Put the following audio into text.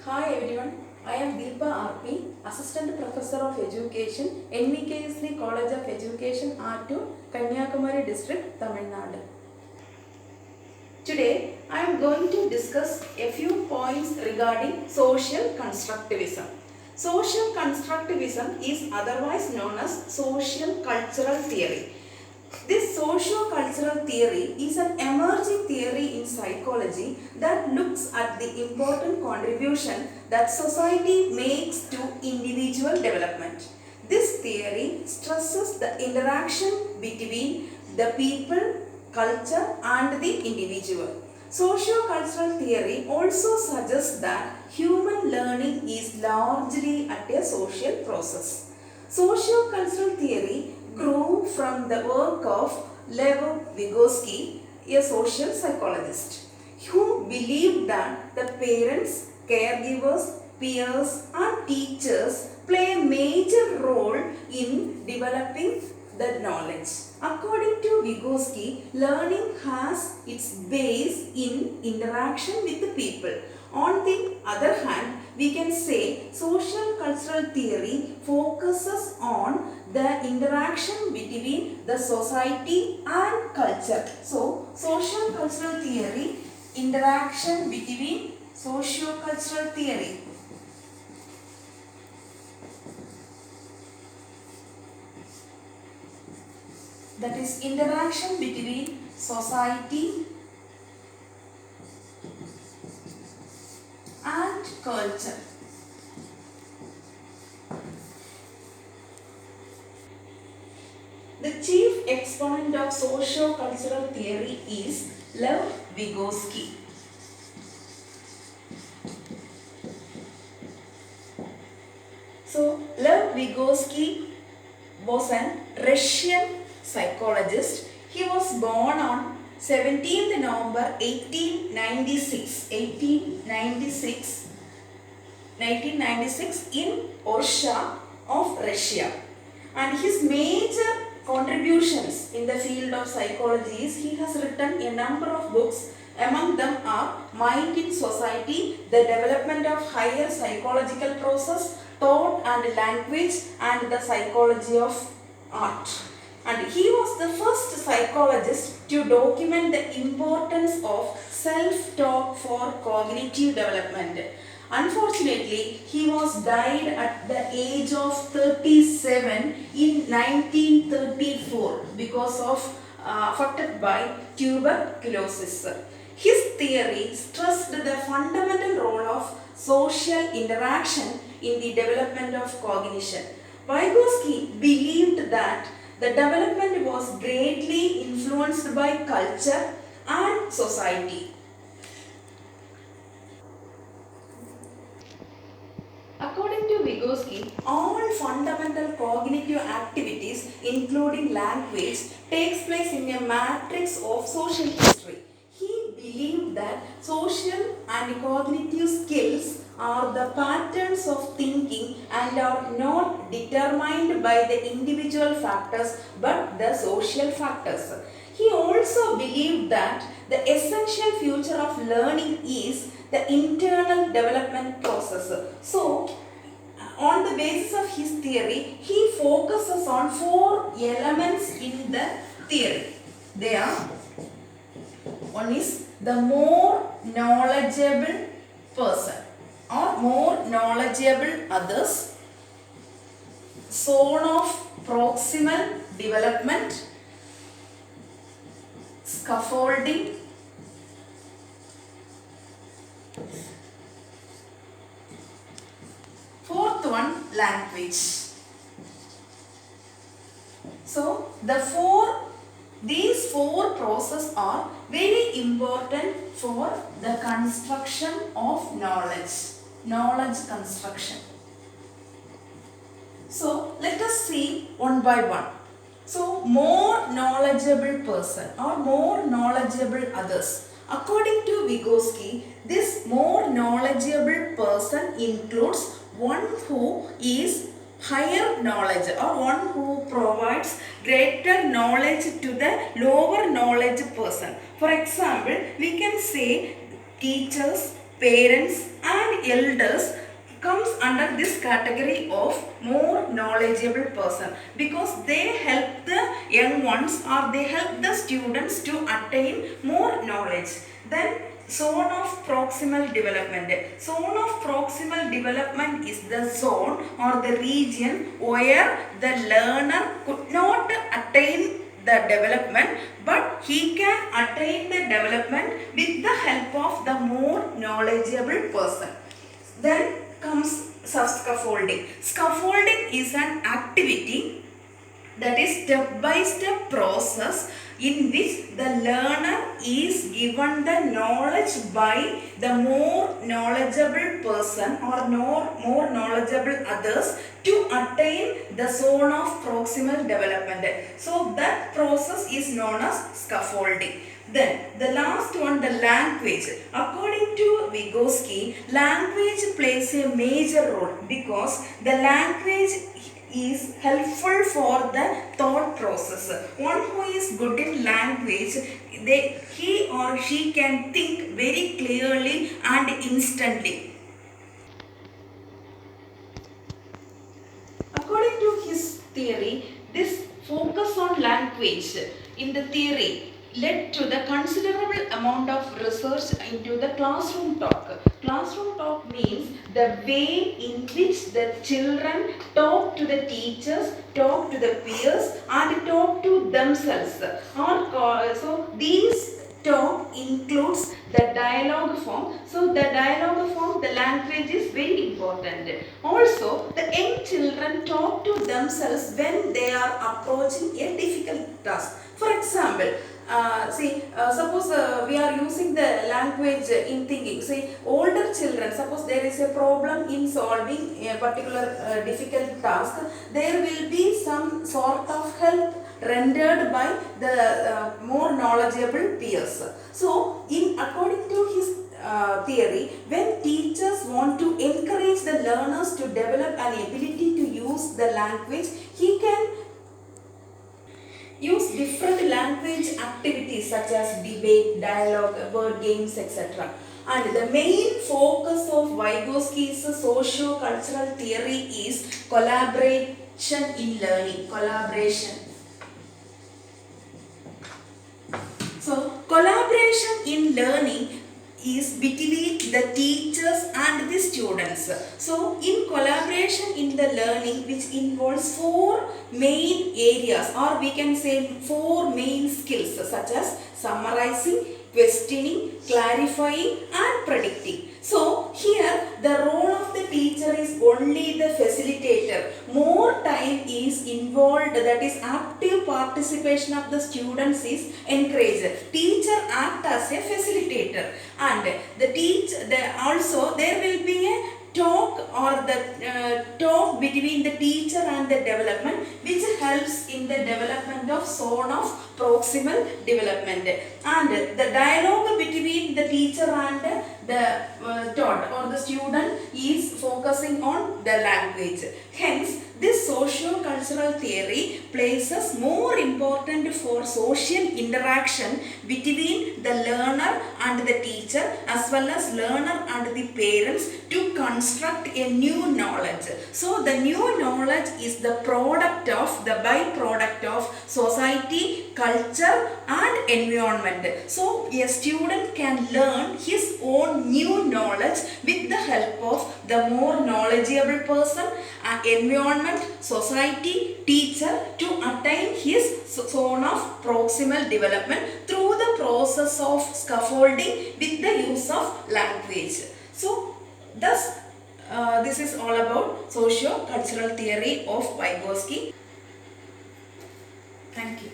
Hi everyone, I am Deepa RP, Assistant Professor of Education, NVKSC College of Education, R2, Kanyakumari District, Tamil Nadu. Today, I am going to discuss a few points regarding social constructivism. Social constructivism is otherwise known as social cultural theory. This socio-cultural theory is an emerging theory in psychology that looks at the important contribution that society makes to individual development. This theory stresses the interaction between the people, culture and the individual. Socio-cultural theory also suggests that human learning is largely a social process. Socio-cultural theory grew from the work of Vygotsky, a social psychologist, who believed that the parents, caregivers, peers and teachers play a major role in developing the knowledge. According to Vygotsky, learning has its base in interaction with the people. On the other hand, we can say social cultural theory focuses on the interaction between the society and culture. So, social cultural theory, interaction between socio-cultural theory. That is interaction between society and culture. The chief exponent of socio-cultural theory is Vygotsky. So, Vygotsky was a Russian psychologist. He was born on 17th November 1996 in Orsha of Russia. And his major contributions in the field of psychology is he has written a number of books. Among them are Mind in Society, The Development of Higher Psychological Process, Thought and Language, and The Psychology of Art. And he was the first psychologist to document the importance of self-talk for cognitive development. Unfortunately, he was died at the age of 37 in 1934 because of affected by tuberculosis. His theory stressed the fundamental role of social interaction in the development of cognition. Vygotsky believed that the development was greatly influenced by culture and society. According to Vygotsky, all fundamental cognitive activities, including language, takes place in a matrix of social history. He believed that social and cognitive skills are the patterns of thinking and are not determined by the individual factors but the social factors. He also believed that the essential feature of learning is the internal development process. So, on the basis of his theory, he focuses on four elements in the theory. They are: one is the more knowledgeable person or more knowledgeable others, zone of proximal development, scaffolding, fourth one, language. So, these four processes are very important for the construction of knowledge construction. So, let us see one by one. So, more knowledgeable person or more knowledgeable others. According to Vygotsky, this more knowledgeable person includes one who is higher knowledge or one who provides greater knowledge to the lower knowledge person. For example, we can say teachers, parents and and elders comes under this category of more knowledgeable person, because they help the young ones or they help the students to attain more knowledge. Then zone of proximal development. Zone of proximal development is the zone or the region where the learner could not attain the development, but he can attain the development with the help of the more knowledgeable person. Then comes scaffolding. Scaffolding is an activity, that is step by step process in which the learner is given the knowledge by the more knowledgeable person or more knowledgeable others to attain the zone of proximal development. So that process is known as scaffolding. Then the last one, the language. According to Vygotsky, language plays a major role because the language is helpful for the thought process. One who is good in language, he or she can think very clearly and instantly. According to his theory, this focus on language in the theory led to the considerable amount of research into the classroom talk. Classroom talk means the way in which the children talk to the teachers, talk to the peers and talk to themselves. So these talk includes the dialogue form. So the dialogue form, the language is very important. Also, the young children talk to themselves when they are approaching a difficult task. For example, suppose we are using the language in thinking. See, older children, suppose there is a problem in solving a particular difficult task, there will be some sort of help rendered by the more knowledgeable peers. So, according to his theory, when teachers want to encourage the learners to develop an ability to use the language, he can use different language activities such as debate, dialogue, word games, etc. And the main focus of Vygotsky's socio-cultural theory is collaboration in learning. Collaboration. So, collaboration in learning is between the teachers and the students. So, in collaboration in the learning, which involves 4 main areas, or we can say 4 main skills such as summarizing, questioning, clarifying and predicting. So, here the role of the teacher is only the facilitator. More time is involved, that is active participation of the students is encouraged. Teacher act as a facilitator, and also there will be a talk or the talk between the teacher and the development, which helps in the development of zone of proximal development, and the dialogue between the teacher and the taught or the student is focusing on the language. Hence, this socio-cultural theory places more important for social interaction between the learner and the teacher, as well as learner and the parents, to construct a new knowledge. So the new knowledge is the byproduct of society, culture and environment. So a student can learn his own new knowledge with the help of the more knowledgeable person, environment, society, teacher, to attain his zone of proximal development through the process of scaffolding with the use of language. So thus this is all about socio-cultural theory of Vygotsky. Thank you.